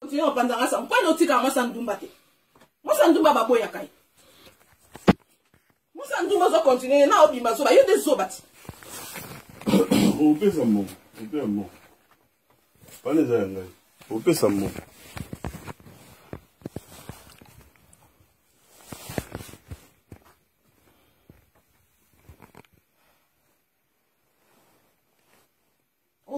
Continue en pendant ça. Pourquoi nous tika moi Sandoumba te? Moi Sandoumba ba boya kai. Moi Sandoumba zo continuer na obima zo ba yo de zo bati. O pesa mo. O pesa mo. Pane za ngai. O pesa mo.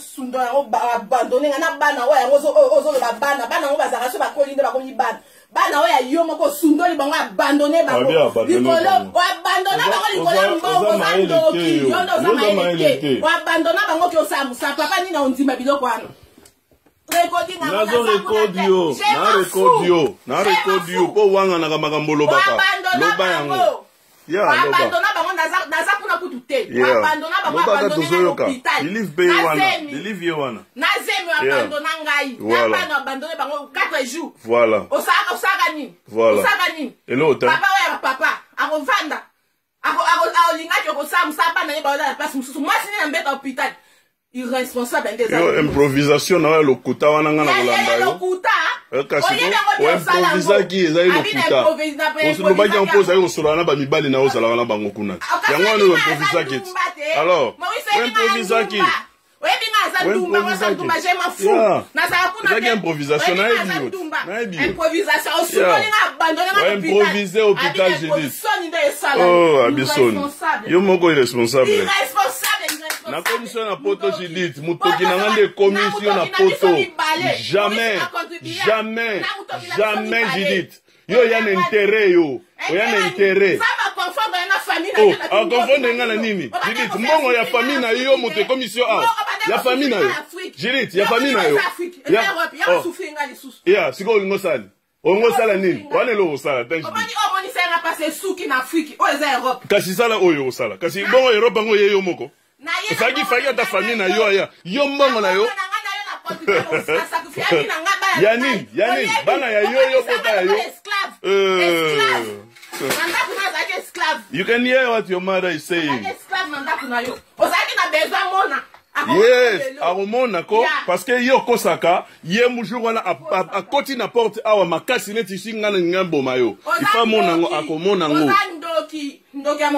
Sundo abandonné na bana oya ozo ba bana ngo bazaka so ba kolinde ba komi bana oya yo moko sundo li bango abandonné bango likolo abandonné bango likolo mbongo zandoki yo ndo za maeleke abandonné bango ki osamusa papa ni na ondima biloko wana recording na record yo po wanga na makambo lobaka loba yango ya abandonné bango naza kuna kutu te abandonné bango abandonné l'hôpital believe you wana na zemi abandonné ngai na abandonné bango 4 jours voilà osaka nini papa akovanda akolinga ki okosamusa bana ye baola na place mosusu mwasi ne na mbeta hôpital irresponsable des improvisation na lokuta wana nga na kolanda yo kasi improvisaki ezali lokuta osolobaki yango mpo ozali kosolana na bamibali na ozalaka na bango kuna yango wana improvisaki alors improvisaki improvisation improvise hôpital j'ai dit oh abisoni yo moko irresponsable na commission na poto Judith mutoki na ngande commission na poto jamais Judith yo ya n'intérêt yo ya n'intérêt oh a confondre ngana nini Judith mbongo ya famille na yo muto commission a ya famille na yo Judith ya famille na yo ya siko ngosali ongosala nini wane lo osala thanks kasi sala oyo osala kasi bongo Europe ngo yeyo moko osaki faki ata famille na yo ya yo mbongo na yo yani bana ya yo pota ya yo you can hear what your mother is saying. Yes, aromona ko parce que yo kosaka ye mujur wana a koti na porte awa makasi neti singa na ngambo mayo ifa mona ngo akomona ngo.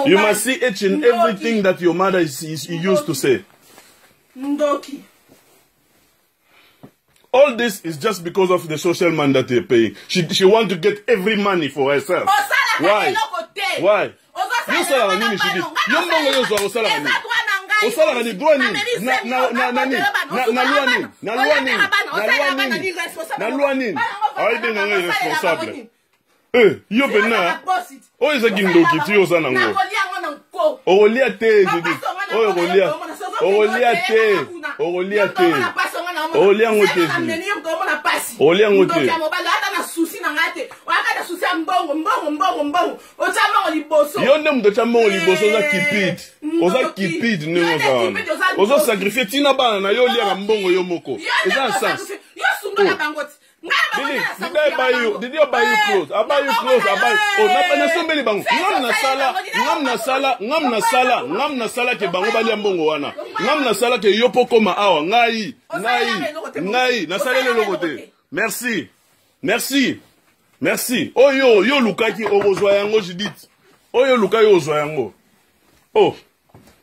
You must see each and everything that your mother is used to say. Ndoki. All this is just because of the social man that they're paying. She want to get every money for herself. Why? You sala nini she did? You mbongo yo zo sala nini? Osala ni droit ni na loi ni. Ai benga ngai responsable. Yo bena. O isa gindoki ti yo sana ngo. Olia te Judith. Olia te. Olia ngote. Olia ngote. Yo nem de chamo liboso za kipid. Oza kipid ne ngozana. Oza sacrifier tina bana na yo lia mbongo yo moko. Eza sens. Did you buy you clothes? I buy you clothes. I buy. Oh, na sombeli bango. Ngam na sala ke bango bali mbongo wana. Ngam na sala ke yopo koma awa. Ngai. Na sala le lokote. Merci. Oh yo lukaki ozwa yango Judith. Oh yo lukaki ozwa yango. Oh.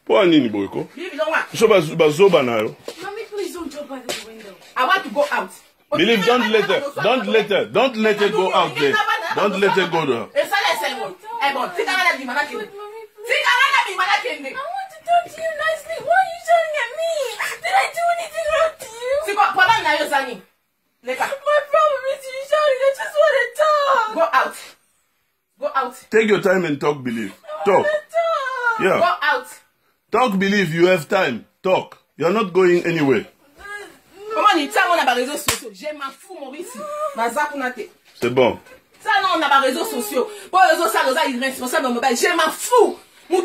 Po nini boyko? So bazoba na yo. Mommy, please don't jump out the window. I want to go out. Believe, don't let her go out there. Don't let her go there. I want to talk to you nicely. Why are you shouting at me? Did I do anything wrong to you? My problem is you shouting. I just want to talk. Go out. Take your time and talk, Believe. Talk. Yeah. Go out. Talk, Believe. You have time. Talk. You're not going anywhere. Je m'en fous, Maurice. C'est bon. Ça, non, on a pas réseaux sociaux. Pour les réseaux sociaux, irresponsable mobile. Je m'en fous. Je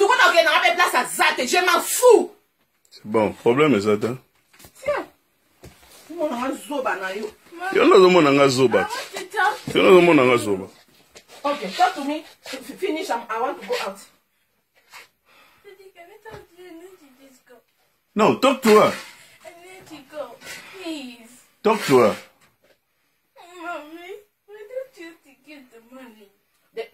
m'en fous. C'est bon. Problème est ça, hein? Tiens. Okay, talk to me. Finish. I want to go out. No, talk to her. I need to go. Please. Talk to her.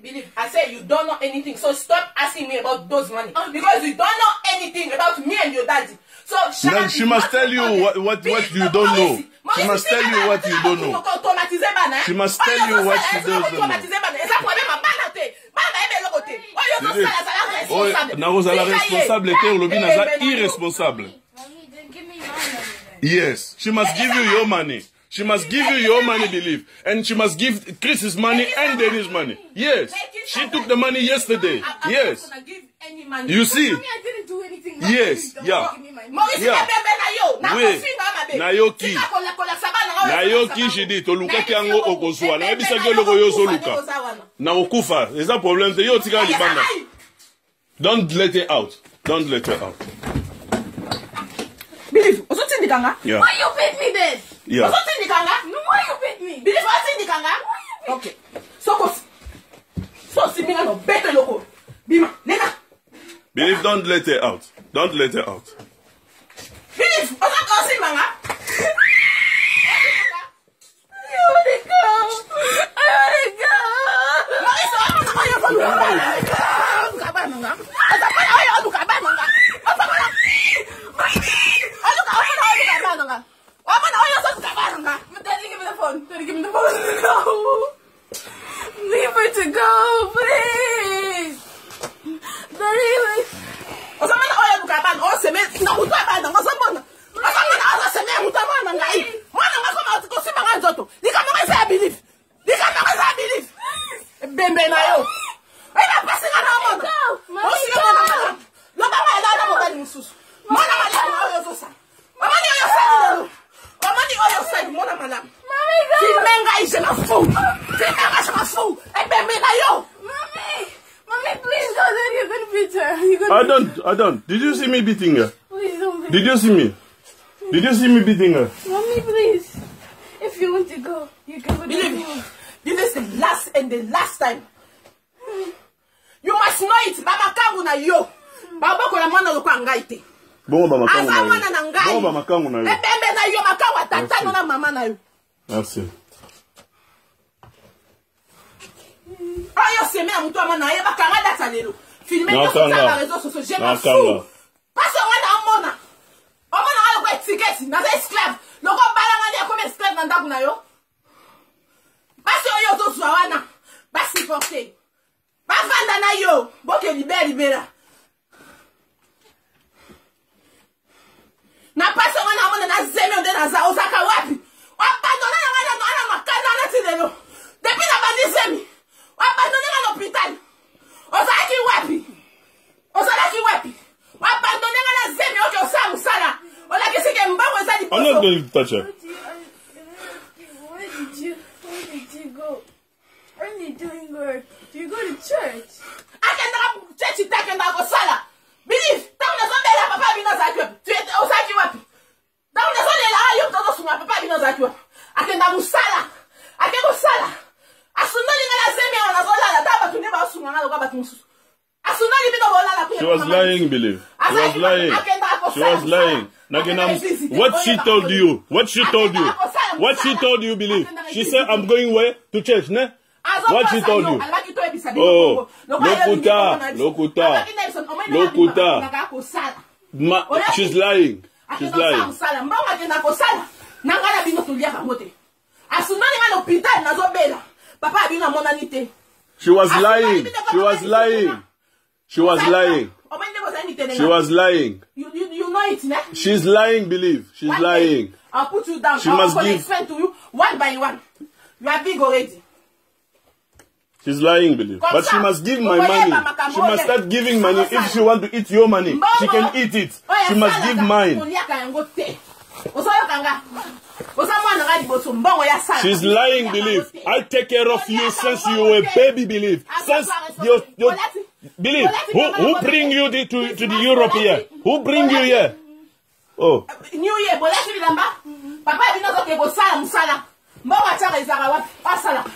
Believe, I say you don't know anything, so stop asking me about those money. Because you don't know anything about me and your daddy. So no, she must tell you what you don't know. She must tell you what you don't know. She must tell you what she doesn't know. Irresponsable. Yes, she must give you your money. She must give you your money, Believe. And she must give Chris's money and Dennis' money. Yes. She took the money yesterday. Yes. You see? Yes. Yeah. Yeah. Wait. Nayoki. Nayoki, she did. Toluka kiango okoswa. Na ebisa ke loko yo soluka. Na okufa. Is that problem? Yo tika libanda. Don't let it out. Don't let it out. Believe. Yeah. Why you beat me then? Yeah. No, why you beat me? Believe what's in the kanga? Okay. So Simina no better loco. Bima, nega. Believe, don't let it out. Don't let it out. Believe, what's up, Simanga? I wanna go. Daddy, give me the phone. Daddy, give me the phone. No. Leave her to go, please. Daddy, please. I don't. Did you see me beating her? Please don't beat Did you see me? Did you see me beating her? Mommy, please. If you want to go, you can go. Believe me. This is the last and the last time. You must know it. Baba kangu na yo. Baba ko na mwana ko angaite. Bongo ba makangu na yo. Asa mwana na ngai. Bongo ba makangu na yo. Ebembe na yo makawa tata na mama na yo. Merci. Ayo seme amuto amana ye bakanga data lelo. Filmer sur les réseaux sociaux, j'ai ma fou. Parce qu'on a un ticket, na esclave. Le gars balanga comme esclave dans ndakuna yo. Parce que yo zo zwana, ba supporter. Ba vanda na yo, boke libera. Na passe wana amona na zeme onde na za osaka wapi. Abandona na makana na tilelo. Depuis na bandi zemi. Abandona na l'hôpital. Osaki wapi? Abandonne la zemi oke osamu sala. Ola kisike mbango za liposo. I'm not going to touch her. Where did you go? What are you doing work? Do you go to church? I can church itakenda ko sala. Believe, tauna zombela papa bino za kwepi. Tu ete osaki wapi? Tauna zombela ayo mtoto sunga papa bino za kwepi. Akenda musala. Akeko sala. Asunali ngala zemi ona zola taba tuneba sunga ngalo kwa batunsu. She was lying, Believe. She was lying. She was lying. What she told you? What she told you? What she told you, Believe? She said, I'm going where? To church, ne? What she told you? Oh, Lokuta. She's lying. She's lying. She was lying. She was lying. She was lying. She was lying. You know it, ne? She's lying, Believe. She's lying. I'll put you down. She must give. Explain to you one by one. You are big already. She's lying, Believe. But she must give my money. She must start giving money. If she want to eat your money, she can eat it. She must give mine. She's lying, Believe. I take care of you since you were a baby, Believe. Since you Believe. Who bring you to the Europe here? Who bring you here? Oh. New Year,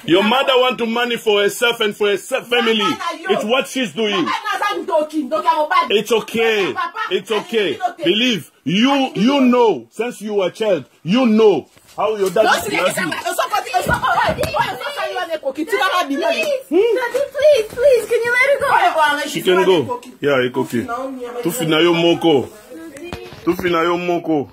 your mother want to money for herself and for her family. It's what she's doing. It's okay. It's okay. Believe. You know, since you were a child, you know how your dad loves you. please, can you let her go? She can go. Yeah, Ikoki. Tufina yo moko.